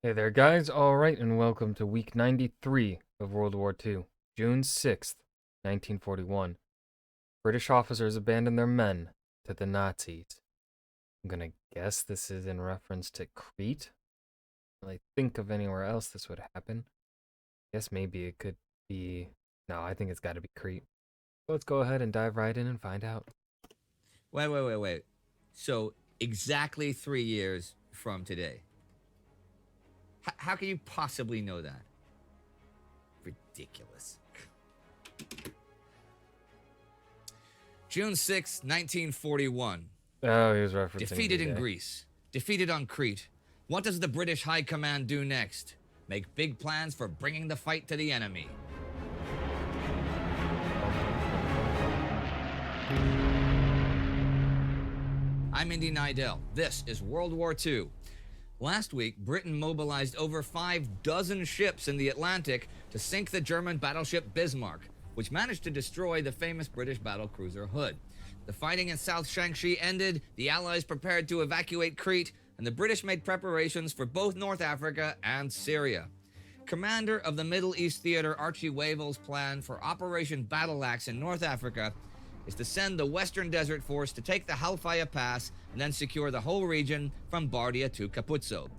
Hey there, guys. All right, and welcome to week 93 of World War II, June 6th, 1941. British officers abandoned their men to the Nazis. I'm gonna guess this is in reference to Crete. I think of anywhere else this would happen. Guess maybe it could be. No, I think it's got to be Crete. Let's go ahead and dive right in and find out. Wait. So exactly 3 years from today. How can you possibly know that? Ridiculous. June 6, 1941. Oh, he was referencing Defeated in D-Day. Greece. Defeated on Crete. What does the British High Command do next? Make big plans for bringing the fight to the enemy. I'm Indy Nidell. This is World War II. Last week, Britain mobilized over 5 dozen ships in the Atlantic to sink the German battleship Bismarck, which managed to destroy the famous British battlecruiser Hood. The fighting in South Shanxi ended, the Allies prepared to evacuate Crete, and the British made preparations for both North Africa and Syria. Commander of the Middle East Theater Archie Wavell's plan for Operation Battle Axe in North Africa is to send the Western Desert Force to take the Halfaya Pass and then secure the whole region from Bardia to Capuzzo.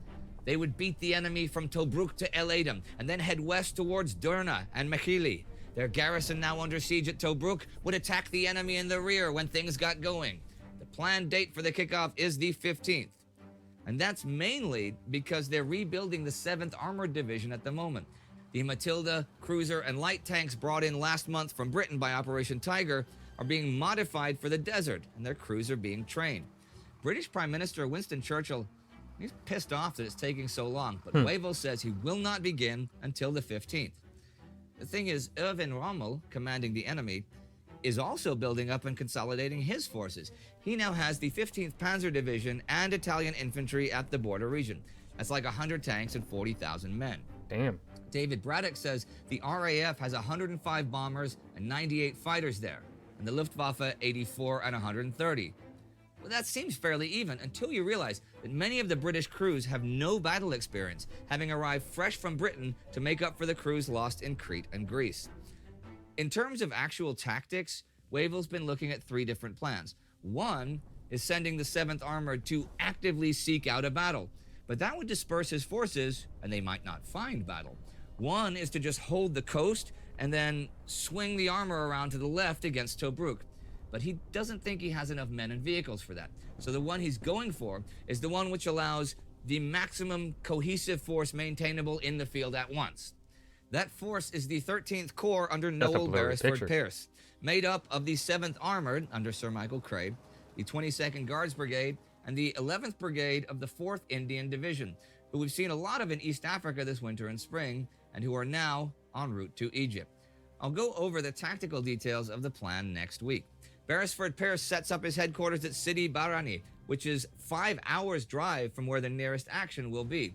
They would beat the enemy from Tobruk to El Adem and then head west towards Derna and Mechili. Their garrison, now under siege at Tobruk, would attack the enemy in the rear when things got going. The planned date for the kickoff is the 15th. And that's mainly because they're rebuilding the 7th Armored Division at the moment. The Matilda, cruiser, and light tanks brought in last month from Britain by Operation Tiger are being modified for the desert, and their crews are being trained. British Prime Minister Winston Churchill, he's pissed off that it's taking so long, but Wavell says he will not begin until the 15th. The thing is, Erwin Rommel, commanding the enemy, is also building up and consolidating his forces. He now has the 15th Panzer Division and Italian infantry at the border region. That's like 100 tanks and 40,000 men. Damn. David Braddock says the RAF has 105 bombers and 98 fighters there, and the Luftwaffe 84 and 130. Well, that seems fairly even until you realize that many of the British crews have no battle experience, having arrived fresh from Britain to make up for the crews lost in Crete and Greece. In terms of actual tactics, Wavell's been looking at 3 different plans. One is sending the 7th Armored to actively seek out a battle, but that would disperse his forces and they might not find battle. One is to just hold the coast and then swing the armor around to the left against Tobruk. But he doesn't think he has enough men and vehicles for that. So the one he's going for is the one which allows the maximum cohesive force maintainable in the field at once. That force is the 13th Corps under Noel Beresford Pierce, made up of the 7th Armored under Sir Michael Craig, the 22nd Guards Brigade, and the 11th Brigade of the 4th Indian Division, who we've seen a lot of in East Africa this winter and spring, and who are now en route to Egypt. I'll go over the tactical details of the plan next week. Beresford Pierce sets up his headquarters at Sidi Barrani, which is 5 hours' drive from where the nearest action will be.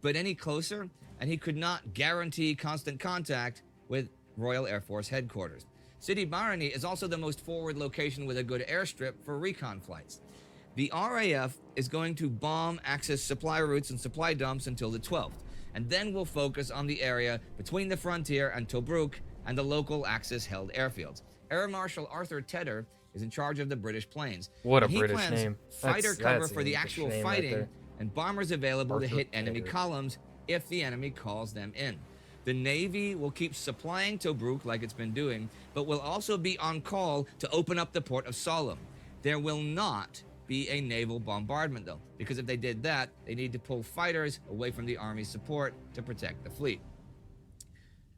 But any closer, and he could not guarantee constant contact with Royal Air Force headquarters. Sidi Barrani is also the most forward location with a good airstrip for recon flights. The RAF is going to bomb Axis supply routes and supply dumps until the 12th, and then we'll focus on the area between the frontier and Tobruk and the local Axis-held airfields. Air Marshal Arthur Tedder is in charge of the British planes. What a he British plans name. Fighter cover That's for the actual fighting right and bombers available to Arthur hit enemy Tedder. columns if the enemy calls them in. The Navy will keep supplying Tobruk like it's been doing, but will also be on call to open up the port of Sollum. There will not be a naval bombardment, though, because if they did that, they need to pull fighters away from the Army's support to protect the fleet.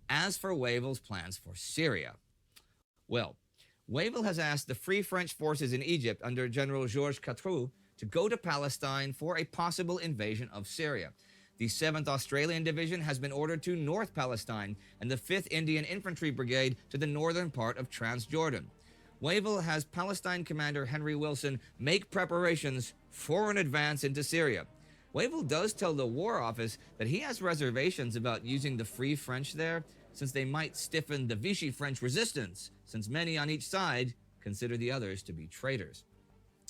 As for Wavell's plans for Syria, well, Wavell has asked the Free French forces in Egypt under General Georges Catroux to go to Palestine for a possible invasion of Syria. The 7th Australian Division has been ordered to North Palestine and the 5th Indian Infantry Brigade to the northern part of Transjordan. Wavell has Palestine Commander Henry Wilson make preparations for an advance into Syria. Wavell does tell the War Office that he has reservations about using the Free French there, since they might stiffen the Vichy French resistance, since many on each side consider the others to be traitors.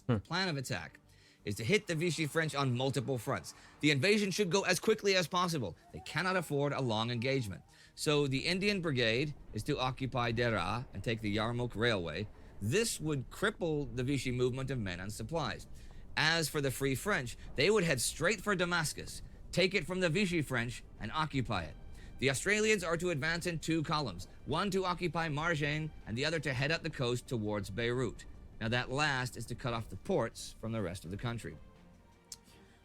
The plan of attack. is to hit the Vichy French on multiple fronts. The invasion should go as quickly as possible. They cannot afford a long engagement. So the Indian Brigade is to occupy Deraa and take the Yarmouk Railway. This would cripple the Vichy movement of men and supplies. As for the Free French, they would head straight for Damascus, take it from the Vichy French, and occupy it. The Australians are to advance in two columns, one to occupy Margin and the other to head up the coast towards Beirut. Now that last is to cut off the ports from the rest of the country.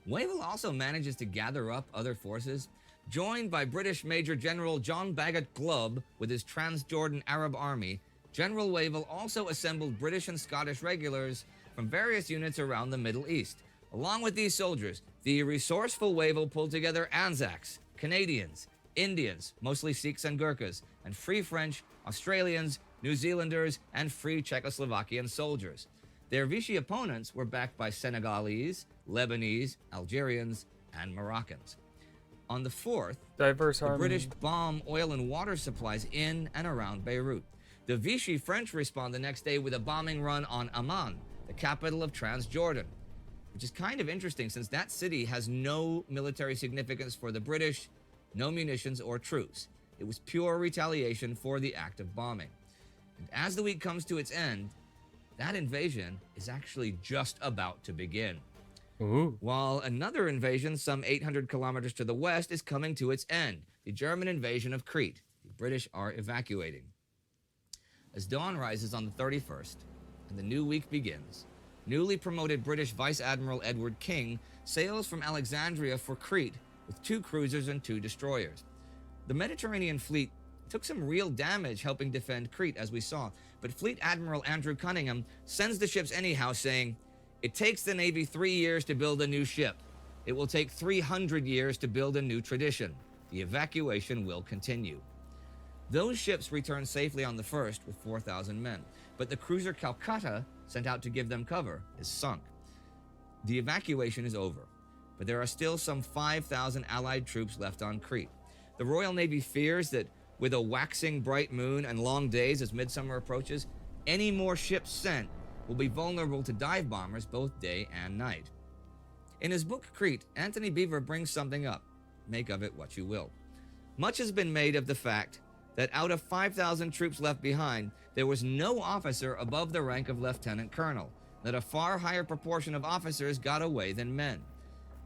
Wavell also manages to gather up other forces. Joined by British Major General John Bagot Glubb with his Transjordan Arab Army, General Wavell also assembled British and Scottish regulars from various units around the Middle East. Along with these soldiers, the resourceful Wavell pulled together Anzacs, Canadians, Indians, mostly Sikhs and Gurkhas, and Free French, Australians, New Zealanders, and Free Czechoslovakian soldiers. Their Vichy opponents were backed by Senegalese, Lebanese, Algerians, and Moroccans. On the 4th, Diverse the army. British bomb oil and water supplies in and around Beirut. The Vichy French respond the next day with a bombing run on Amman, the capital of Transjordan, which is kind of interesting since that city has no military significance for the British, no munitions or troops. It was pure retaliation for the act of bombing. And as the week comes to its end, that invasion is actually just about to begin. Ooh. While another invasion some 800 kilometers to the west is coming to its end, the German invasion of Crete. The British are evacuating. As dawn rises on the 31st and the new week begins, newly promoted British Vice Admiral Edward King sails from Alexandria for Crete with 2 cruisers and 2 destroyers. The Mediterranean fleet took some real damage helping defend Crete, as we saw, but Fleet Admiral Andrew Cunningham sends the ships anyhow, saying, "It takes the Navy 3 years to build a new ship. It will take 300 years to build a new tradition. The evacuation will continue." Those ships returned safely on the 1st with 4,000 men, but the cruiser Calcutta, sent out to give them cover, is sunk. The evacuation is over, but there are still some 5,000 Allied troops left on Crete. The Royal Navy fears that with a waxing bright moon and long days as midsummer approaches, any more ships sent will be vulnerable to dive bombers both day and night. In his book Crete, Anthony Beevor brings something up. Make of it what you will. Much has been made of the fact that out of 5,000 troops left behind, there was no officer above the rank of lieutenant colonel, that a far higher proportion of officers got away than men.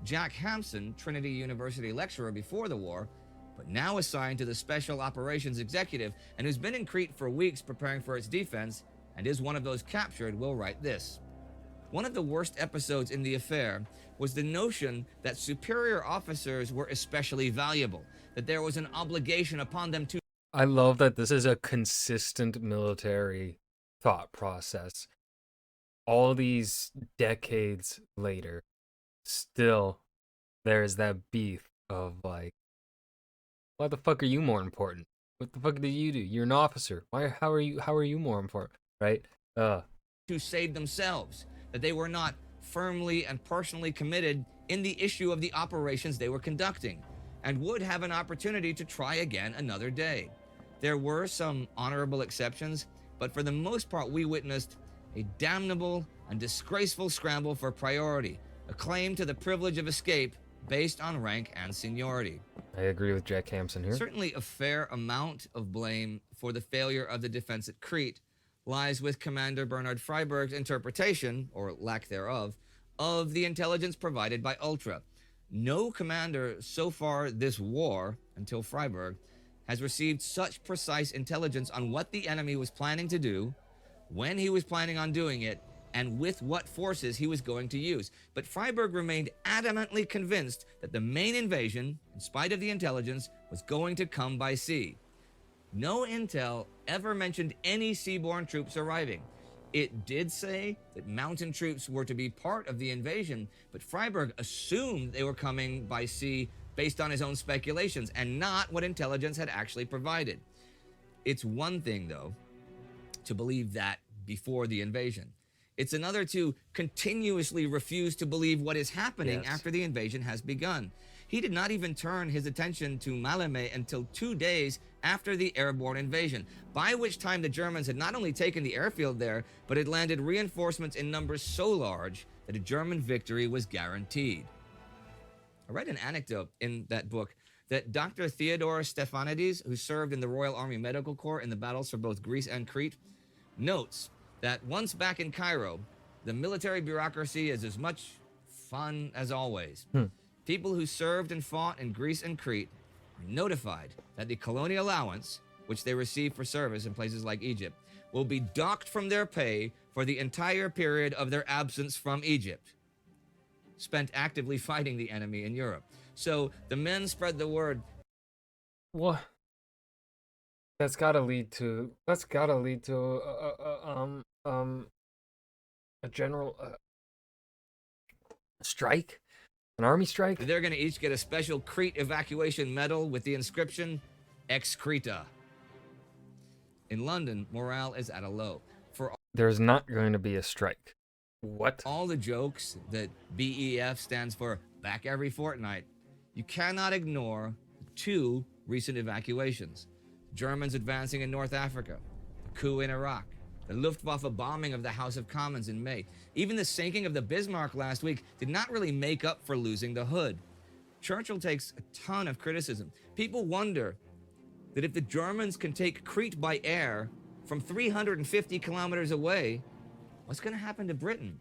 Jack Hampson, Trinity University lecturer before the war, but now assigned to the Special Operations Executive and who's been in Crete for weeks preparing for its defense and is one of those captured, will write this. One of the worst episodes in the affair was the notion that superior officers were especially valuable, that there was an obligation upon them to... I love that this is a consistent military thought process. All these decades later, still there's that beef of like, why the fuck are you more important? What the fuck did you do? You're an officer. How are you more important? Right? to save themselves, that they were not firmly and personally committed in the issue of the operations they were conducting, and would have an opportunity to try again another day. There were some honorable exceptions, but for the most part we witnessed a damnable and disgraceful scramble for priority, a claim to the privilege of escape based on rank and seniority. I agree with Jack Hampson here. Certainly a fair amount of blame for the failure of the defense at Crete lies with Commander Bernard Freiberg's interpretation, or lack thereof, of the intelligence provided by Ultra. No commander so far this war, until Freiberg, has received such precise intelligence on what the enemy was planning to do, when he was planning on doing it, and with what forces he was going to use. But Freiberg remained adamantly convinced that the main invasion, in spite of the intelligence, was going to come by sea. No intel ever mentioned any seaborne troops arriving. It did say that mountain troops were to be part of the invasion, but Freiberg assumed they were coming by sea based on his own speculations and not what intelligence had actually provided. It's one thing, though, to believe that before the invasion. It's another to continuously refuse to believe what is happening after the invasion has begun. He did not even turn his attention to Malmö until 2 days after the airborne invasion, by which time the Germans had not only taken the airfield there, but had landed reinforcements in numbers so large that a German victory was guaranteed. I read an anecdote in that book that Dr. Theodore Stephanides, who served in the Royal Army Medical Corps in the battles for both Greece and Crete, notes that once back in Cairo, the military bureaucracy is as much fun as always. People who served and fought in Greece and Crete are notified that the colonial allowance, which they receive for service in places like Egypt, will be docked from their pay for the entire period of their absence from Egypt, spent actively fighting the enemy in Europe. So the men spread the word. What? That's gotta lead to a general strike, an army strike. They're going to each get a special Crete evacuation medal with the inscription Ex Creta. In London, morale is at a low. For There's not going to be a strike. What? all the jokes that BEF stands for back every fortnight, you cannot ignore two recent evacuations. Germans advancing in North Africa, the coup in Iraq, the Luftwaffe bombing of the House of Commons in May. Even the sinking of the Bismarck last week did not really make up for losing the Hood. Churchill takes a ton of criticism. People wonder that if the Germans can take Crete by air from 350 kilometers away, what's going to happen to Britain?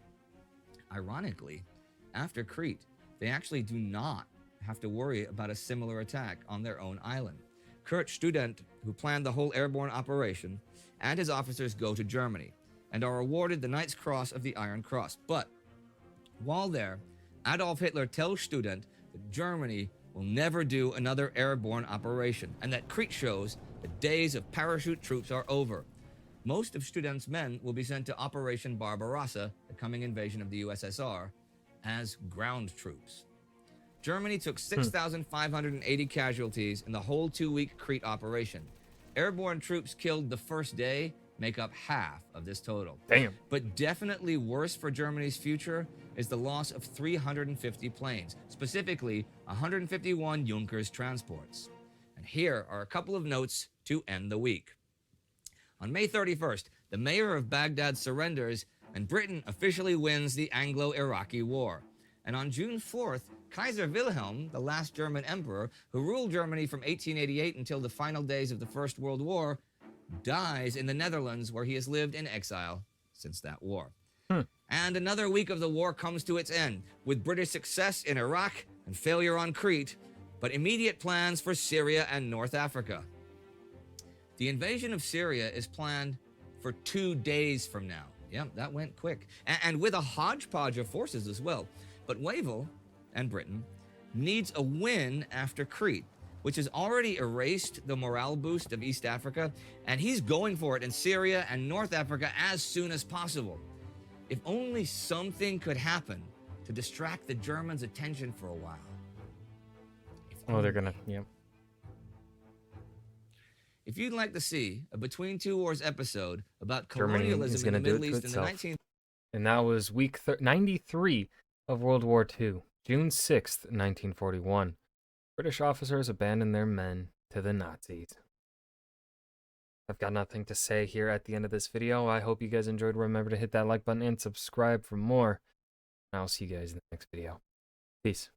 Ironically, after Crete, they actually do not have to worry about a similar attack on their own island. Kurt Student, who planned the whole airborne operation, and his officers go to Germany and are awarded the Knight's Cross of the Iron Cross. But while there, Adolf Hitler tells Student that Germany will never do another airborne operation, and that Crete shows the days of parachute troops are over. Most of Student's men will be sent to Operation Barbarossa, the coming invasion of the USSR, as ground troops. Germany took 6,580 casualties in the whole 2-week Crete operation. Airborne troops killed the first day make up half of this total. Damn. But definitely worse for Germany's future is the loss of 350 planes, specifically 151 Junkers transports. And here are a couple of notes to end the week. On May 31st, the mayor of Baghdad surrenders and Britain officially wins the Anglo-Iraqi War. And on June 4th, Kaiser Wilhelm, the last German emperor who ruled Germany from 1888 until the final days of the First World War, dies in the Netherlands, where he has lived in exile since that war. And another week of the war comes to its end, with British success in Iraq and failure on Crete, but immediate plans for Syria and North Africa. The invasion of Syria is planned for 2 days from now. Yeah, that went quick. And with a hodgepodge of forces as well. But Wavell and Britain needs a win after Crete, which has already erased the morale boost of East Africa, and he's going for it in Syria and North Africa as soon as possible. If only something could happen to distract the Germans' attention for a while. Oh, they're gonna, yep. If you'd like to see a Between Two Wars episode about Germany is colonialism in the gonna do it Middle to East in the itself. 19th And that was week 93 of World War II, June 6th, 1941. British officers abandoned their men to the Nazis. I've got nothing to say here at the end of this video. I hope you guys enjoyed. Remember to hit that like button and subscribe for more. And I'll see you guys in the next video. Peace.